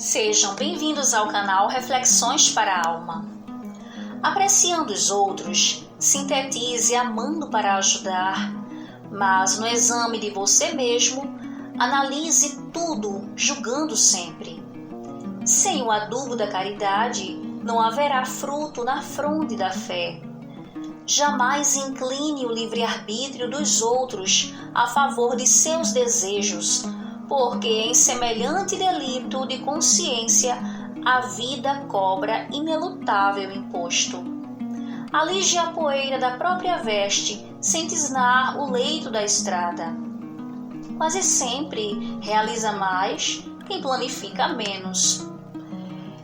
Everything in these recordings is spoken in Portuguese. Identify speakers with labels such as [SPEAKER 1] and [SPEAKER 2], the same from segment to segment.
[SPEAKER 1] Sejam bem-vindos ao canal Reflexões para a Alma. Apreciando os outros, sintetize amando para ajudar, mas no exame de você mesmo, analise tudo, julgando sempre. Sem o adubo da caridade, não haverá fruto na fronde da fé. Jamais incline o livre-arbítrio dos outros a favor de seus desejos, porque em semelhante delito de consciência a vida cobra inelutável imposto. Alige a poeira da própria veste sem tisnar o leito da estrada. Quase sempre realiza mais quem planifica menos.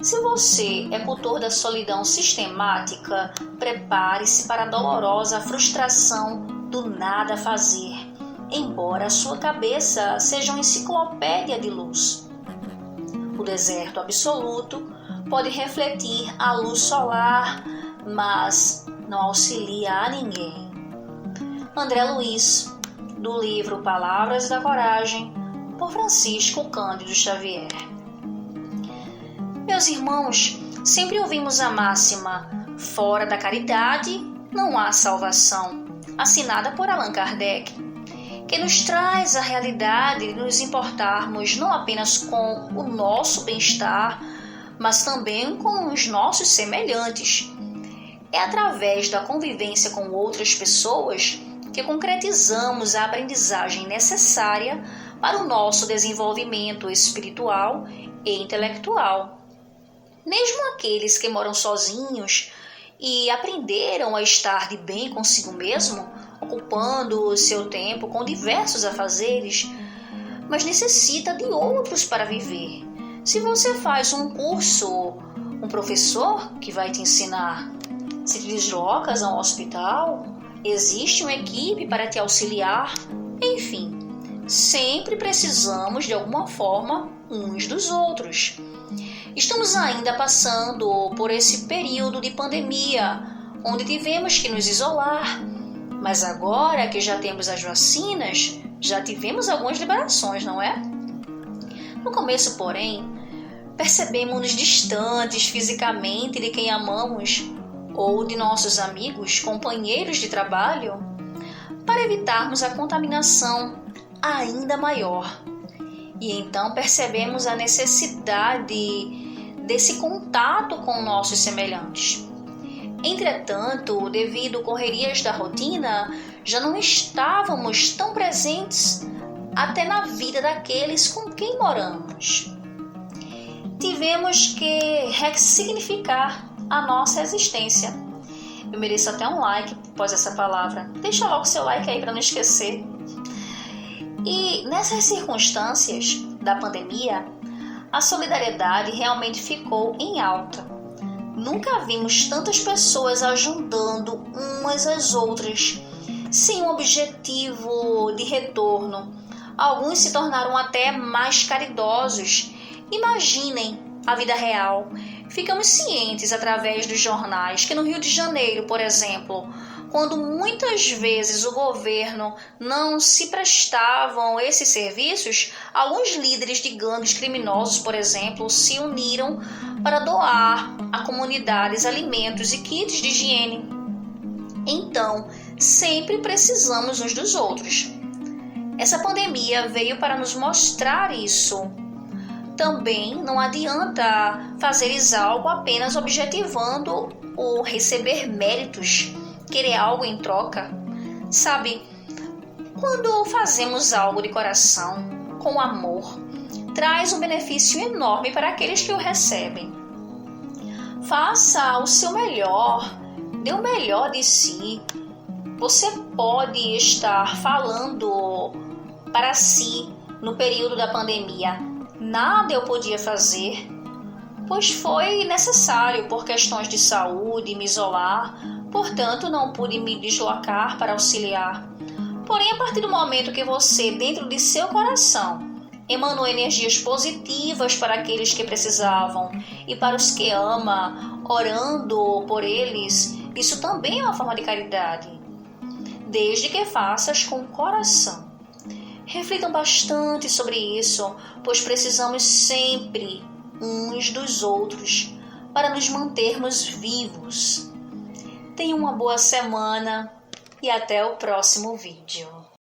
[SPEAKER 1] Se você é cultor da solidão sistemática, prepare-se para a dolorosa frustração do nada fazer, embora a sua cabeça seja uma enciclopédia de luz. O deserto absoluto pode refletir a luz solar, mas não auxilia a ninguém. André Luiz, do livro Palavras da Coragem, por Francisco Cândido Xavier. Meus irmãos, sempre ouvimos a máxima: fora da caridade não há salvação, assinada por Allan Kardec, que nos traz a realidade de nos importarmos não apenas com o nosso bem-estar, mas também com os nossos semelhantes. É através da convivência com outras pessoas que concretizamos a aprendizagem necessária para o nosso desenvolvimento espiritual e intelectual. Mesmo aqueles que moram sozinhos e aprenderam a estar de bem consigo mesmo, ocupando o seu tempo com diversos afazeres, mas necessita de outros para viver. Se você faz um curso, um professor que vai te ensinar. Se te deslocas a um hospital, existe uma equipe para te auxiliar. Enfim, sempre precisamos de alguma forma uns dos outros. Estamos ainda passando por esse período de pandemia, onde tivemos que nos isolar, mas agora que já temos as vacinas, já tivemos algumas liberações, não é? No começo, porém, percebemos-nos distantes fisicamente de quem amamos ou de nossos amigos, companheiros de trabalho, para evitarmos a contaminação ainda maior. E então percebemos a necessidade desse contato com nossos semelhantes. Entretanto, devido a correrias da rotina, já não estávamos tão presentes até na vida daqueles com quem moramos. Tivemos que ressignificar a nossa existência. Eu mereço até um like após essa palavra. Deixa logo seu like aí para não esquecer. E nessas circunstâncias da pandemia, a solidariedade realmente ficou em alta. Nunca vimos tantas pessoas ajudando umas às outras, sem um objetivo de retorno. Alguns se tornaram até mais caridosos. Imaginem a vida real. Ficamos cientes através dos jornais que no Rio de Janeiro, por exemplo, quando muitas vezes o governo não se prestavam esses serviços, alguns líderes de gangues criminosos, por exemplo, se uniram para doar a comunidades alimentos e kits de higiene. Então, sempre precisamos uns dos outros. Essa pandemia veio para nos mostrar isso. Também não adianta fazeres algo apenas objetivando o receber méritos, querer algo em troca. Sabe, quando fazemos algo de coração, com amor, traz um benefício enorme para aqueles que o recebem. Faça o seu melhor, dê o melhor de si. Você pode estar falando para si no período da pandemia: nada eu podia fazer, pois foi necessário por questões de saúde me isolar, portanto não pude me deslocar para auxiliar. Porém, a partir do momento que você, dentro de seu coração, emanou energias positivas para aqueles que precisavam e para os que ama, orando por eles, isso também é uma forma de caridade, desde que faças com o coração. Reflitam bastante sobre isso, pois precisamos sempre uns dos outros para nos mantermos vivos. Tenha uma boa semana e até o próximo vídeo.